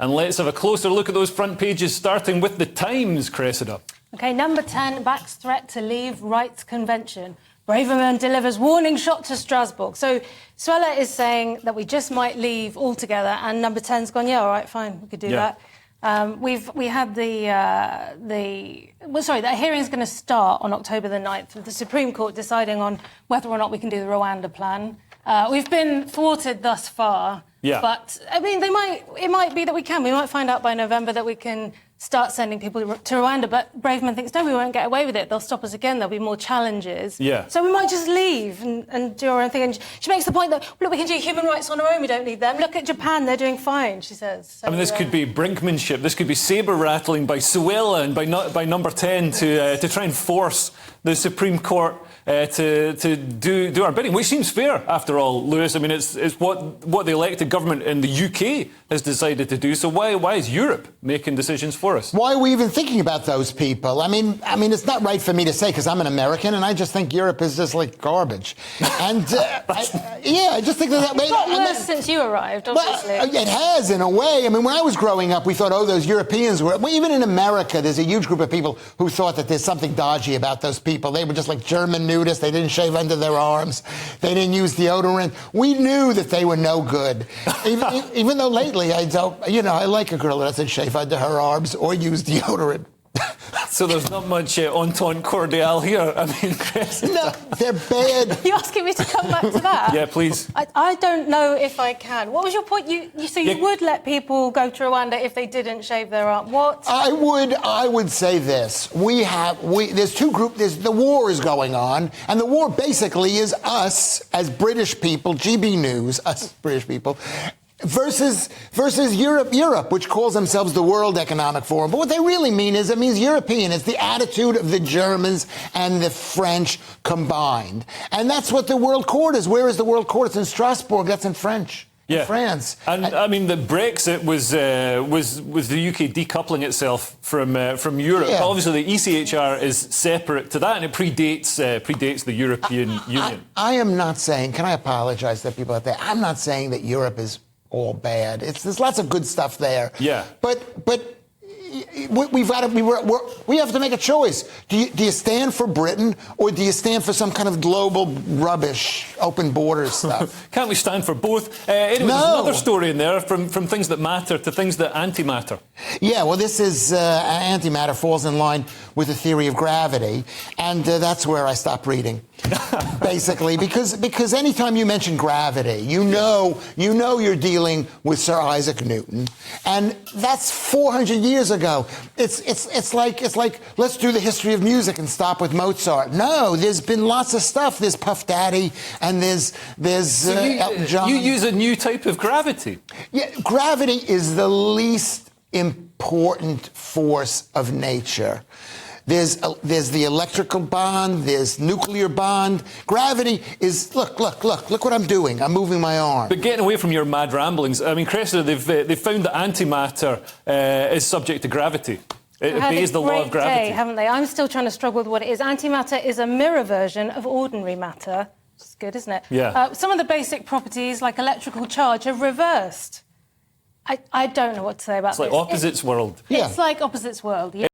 And let's have a closer look at those front pages, starting with the Times, Cressida. OK, number 10, backs threat to leave rights convention. Braverman delivers warning shot to Strasbourg. So Suella is saying that we just might leave altogether, and number 10's gone, yeah, all right, fine, we could do that. We had the hearing's going to start on October the 9th with the Supreme Court deciding on whether or not we can do the Rwanda plan. We've been thwarted thus far, but I mean, it might be that we can. We might find out by November that we can start sending people to Rwanda, but Braverman thinks, no, we won't get away with it. They'll stop us again. There'll be more challenges. So we might just leave and do our own thing. And she makes the point that, look, we can do human rights on our own. We don't need them. Look at Japan. They're doing fine, she says. So, I mean, this could be brinkmanship. This could be sabre-rattling by Suella and by number 10 to try and force the Supreme Court to do our bidding, which seems fair, after all, Lewis. I mean, it's what the elected government in the UK has decided to do. So why is Europe making decisions for us? Why are we even thinking about those people? I mean, it's not right for me to say because I'm an American and I just think Europe is just like garbage. And I just think that way. It's got worse since you arrived, obviously. Well, it has in a way. I mean, when I was growing up, we thought, oh, those Europeans were. Well, even in America, there's a huge group of people who thought that there's something dodgy about those people. They were just like German nudists. They didn't shave under their arms. They didn't use deodorant. We knew that they were no good. Even though lately I don't, I like a girl that doesn't shave under her arms or use deodorant. So there's not much entente cordiale here. I mean, Chris. No, they're bad. Are you asking me to come back to that? Yeah, please. I don't know if I can. What was your point? You would let people go to Rwanda if they didn't shave their arm. What? I would say this. There's two groups. The war is going on, and the war basically is us as British people, GBNews, us British people, versus Europe, which calls themselves the World Economic Forum. But what they really mean is, it means European. It's the attitude of the Germans and the French combined. And that's what the World Court is. Where is the World Court? It's in Strasbourg. That's in French. Yeah. France. And I mean, the Brexit was the UK decoupling itself from Europe. Yeah. Obviously, the ECHR is separate to that, and it predates the European Union. I am not saying. Can I apologise to people out there? I'm not saying that Europe is all bad. There's lots of good stuff there. Yeah. But we have to make a choice. Do you stand for Britain, or do you stand for some kind of global rubbish, open borders stuff? Can't we stand for both? Anyway, there's another story in there, from things that matter to things that antimatter. Yeah, well, this is antimatter falls in line with the theory of gravity, and that's where I stop reading. Basically, because anytime you mention gravity, you know you're dealing with Sir Isaac Newton, and that's 400 years ago. It's like let's do the history of music and stop with Mozart. No, there's been lots of stuff. There's Puff Daddy, and there's Elton John. You use a new type of gravity. Yeah, gravity is the least important force of nature. There's the electrical bond, there's nuclear bond. Gravity is, look what I'm doing. I'm moving my arm. But getting away from your mad ramblings, I mean, Cressida, they've found that antimatter is subject to gravity. It obeys the law of gravity. Day, haven't they? I'm still trying to struggle with what it is. Antimatter is a mirror version of ordinary matter. It's good, isn't it? Yeah. Some of the basic properties, like electrical charge, are reversed. I don't know what to say about this. It's like opposites world. It's like opposites world, yeah.